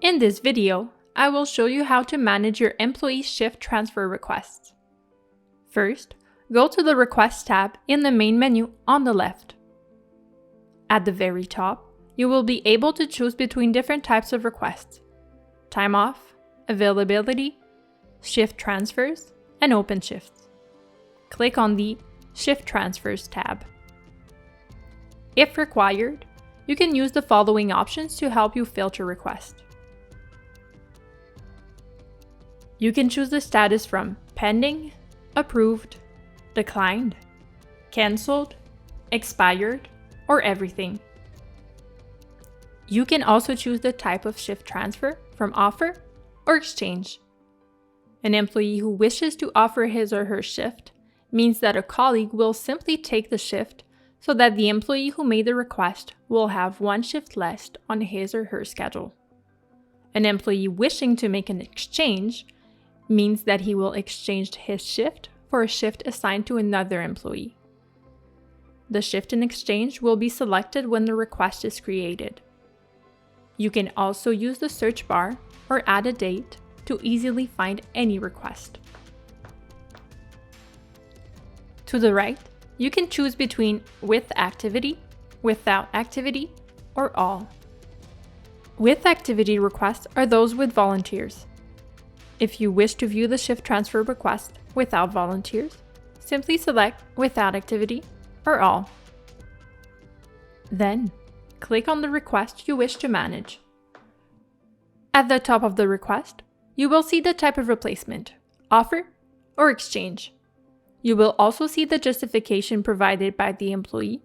In this video, I will show you how to manage your employee shift transfer requests. First, go to the Requests tab in the main menu on the left. At the very top, you will be able to choose between different types of requests: time off, availability, shift transfers, and open shifts. Click on the Shift Transfers tab. If required, you can use the following options to help you filter requests. You can choose the status from pending, approved, declined, cancelled, expired, or everything. You can also choose the type of shift transfer from offer or exchange. An employee who wishes to offer his or her shift means that a colleague will simply take the shift so that the employee who made the request will have one shift less on his or her schedule. An employee wishing to make an exchange means that he will exchange his shift for a shift assigned to another employee. The shift in exchange will be selected when the request is created. You can also use the search bar or add a date to easily find any request. To the right, you can choose between with activity, without activity, or all. With activity requests are those with volunteers. If you wish to view the shift transfer request without volunteers, simply select without activity or all. Then, click on the request you wish to manage. At the top of the request, you will see the type of replacement, offer, or exchange. You will also see the justification provided by the employee,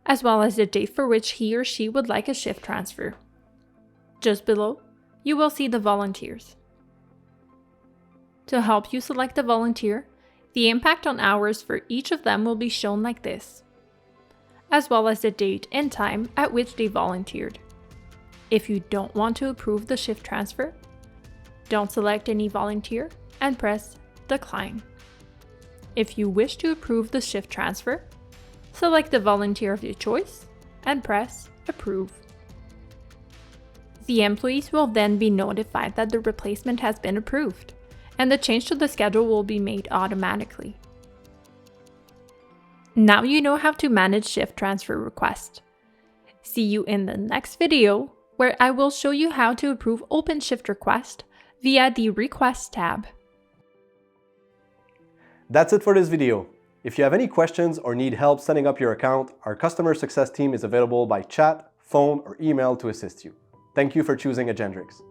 as well as the date for which he or she would like a shift transfer. Just below, you will see the volunteers. To help you select a volunteer, the impact on hours for each of them will be shown like this, as well as the date and time at which they volunteered. If you don't want to approve the shift transfer, don't select any volunteer and press Decline. If you wish to approve the shift transfer, select the volunteer of your choice and press Approve. The employees will then be notified that the replacement has been approved, and the change to the schedule will be made automatically. Now you know how to manage shift transfer requests. See you in the next video, where I will show you how to approve open shift requests via the Requests tab. That's it for this video. If you have any questions or need help setting up your account, our customer success team is available by chat, phone, or email to assist you. Thank you for choosing Agendrix.